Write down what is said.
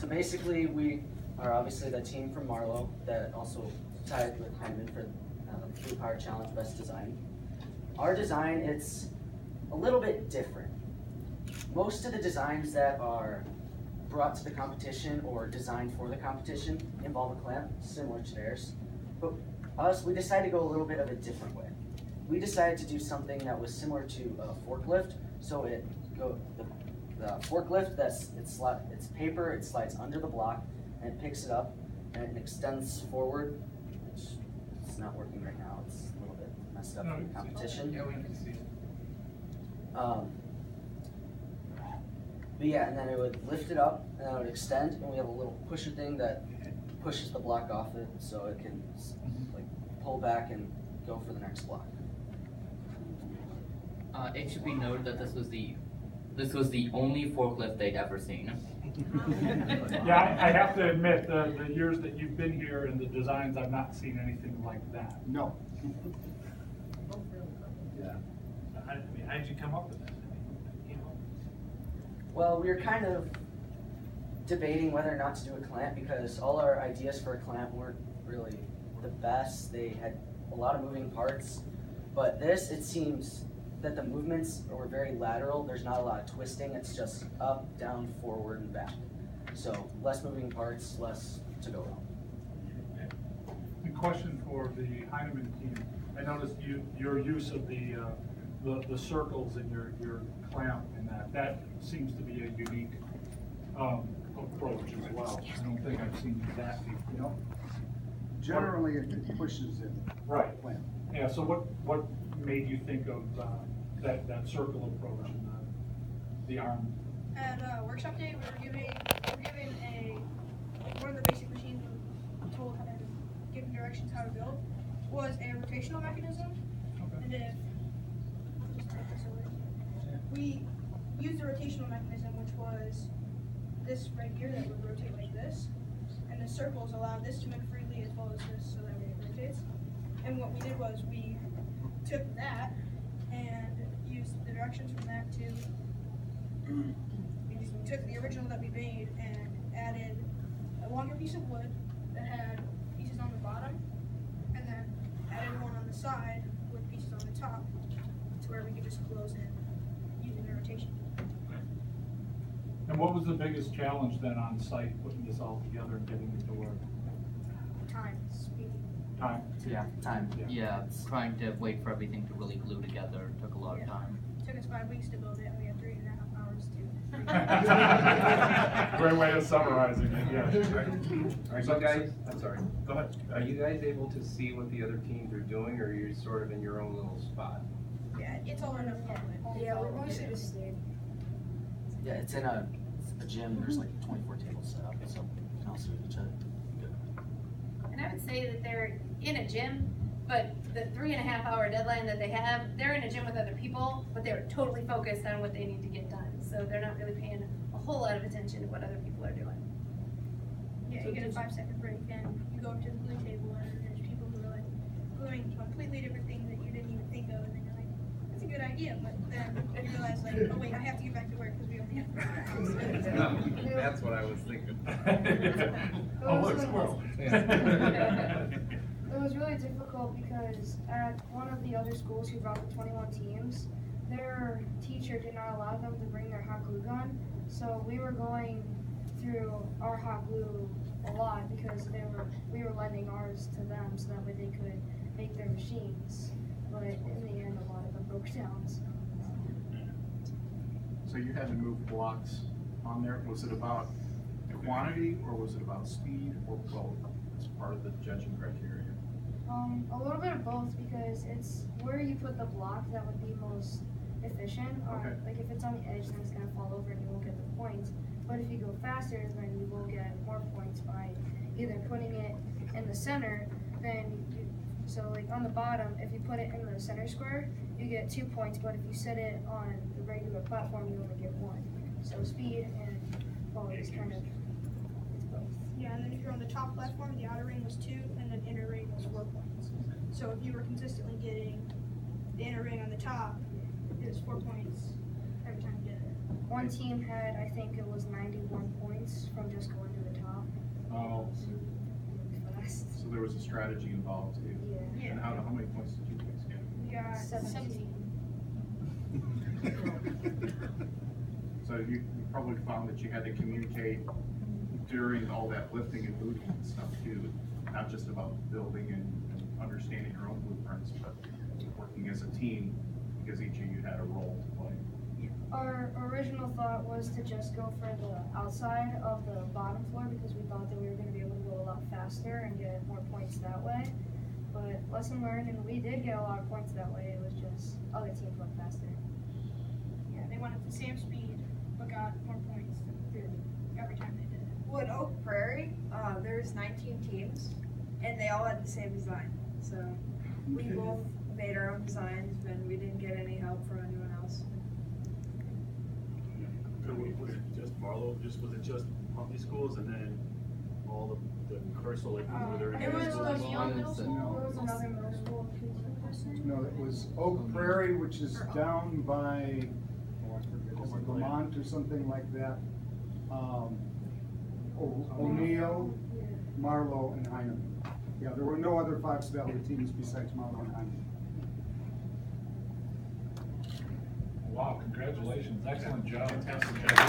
So basically, we are obviously the team from Marlow that also tied with Heinemann for Blue Power Challenge Best Design. Our design, it's a little bit different. Most of the designs that are brought to the competition or designed for the competition involve a clamp, similar to theirs. But us, we decided to go a little bit of a different way. We decided to do something that was similar to a forklift. So the forklift, it's paper, it slides under the block, and it picks it up, and it extends forward, which it's not working right now. It's a little bit messed up in the competition. Yeah, we can see it. But yeah, and then it would lift it up, and then it would extend, and we have a little pusher thing that pushes the block off it, so it can like pull back and go for the next block. It should be noted that this was the only forklift they'd ever seen. Yeah, I have to admit, the years that you've been here and the designs, I've not seen anything like that. No. Yeah. How did you come up with that? Well, we were kind of debating whether or not to do a clamp because all our ideas for a clamp weren't really the best. They had a lot of moving parts, but this, it seems that the movements were very lateral. There's not a lot of twisting. It's just up, down, forward, and back. So less moving parts, less to go wrong. The question for the Heinemann team, I noticed your use of the circles in your clamp and that seems to be a unique approach as well. I don't think I've seen that before. Generally, it pushes in. Right. Clamp. Yeah, so what made you think of that circle approach and the arm? At workshop day, we were given one of the basic machines we were told how to give directions how to build was a rotational mechanism. Okay. And then just take this away. We used the rotational mechanism, which was this right here that would rotate like this, and the circles allow this to move freely as well as this, so that way it rotates. And what we did was we took that and used the directions from that to. We took the original that we made and added a longer piece of wood that had pieces on the bottom, and then added one on the side with pieces on the top, to where we could just close it using the rotation. And what was the biggest challenge then on site, putting this all together and getting it to work? Time, speed. Time? Yeah, time. Yeah, trying to wait for everything to really glue together took a lot of time. It took us 5 weeks to build it, and we had 3.5 hours to. Great way of summarizing it, yeah. Are you guys, I'm sorry, Go ahead. are you guys able to see what the other teams are doing, or are you sort of in your own little spot? Yeah, it's all in a public. Yeah, we mostly just stayed. Yeah, it's in a gym. There's like 24 tables set up, so you can all see each other. And I would say that they're in a gym, but the 3.5 hour deadline that they have, they're in a gym with other people, but they're totally focused on what they need to get done. So they're not really paying a whole lot of attention to what other people are doing. Yeah, you get a 5-second break, and you go up to the blue table, and there's people who are like doing completely different things that you didn't even think of, and then you're like, that's a good idea, but then you realize like, oh wait, I have to get back to work because we only have 3 hours. No, that's what I was thinking. Oh, look, squirrel. It was really difficult because at one of the other schools who brought the 21 teams, their teacher did not allow them to bring their hot glue gun. So we were going through our hot glue a lot because we were lending ours to them so that way they could make their machines. But in the end, a lot of them broke down. So you had to move blocks on there. Was it about quantity or was it about speed or both as part of the judging criteria? A little bit of both because it's where you put the block that would be most efficient. Okay. Like if it's on the edge, then it's going to fall over and you won't get the points. But if you go faster, then you will get more points by either putting it in the center, so like on the bottom, if you put it in the center square, you get 2 points, but if you set it on the regular platform, you only get 1. So speed and quality is kind of, it's both. Yeah, and then if you're on the top platform, the outer ring was 2, and the inner ring was 4 points. So if you were consistently getting the inner ring on the top, it was 4 points every time you did it. One team had, I think it was 91 points from just going to strategy involved too. Yeah. And how many points did you guys get? We got 17. So you probably found that you had to communicate during all that lifting and moving and stuff too, not just about building and understanding your own blueprints, but working as a team, because each of you had a role to play. Our original thought was to just go for the outside of the bottom floor because we thought that we were gonna be able to go a lot faster and get more points that way. But lesson learned, and we did get a lot of points that way, it was just other teams went faster. Yeah, they went at the same speed, but got more points every time they did it. Well, in Oak Prairie, there's 19 teams, and they all had the same design. So we both made our own designs, and we didn't get any help from anyone else. Was it just Marlowe, was it just public schools and then all the Cursor, like, were there any It was schools? Young middle school. There was another middle school. No, it was Oak Prairie, which is down by, oh, I forget, is it Lamont or something like that? O'Neill, Marlowe, and Heineman. Yeah, there were no other Fox Valley teams besides Marlowe and Heineman. Wow, congratulations, excellent job. Fantastic job.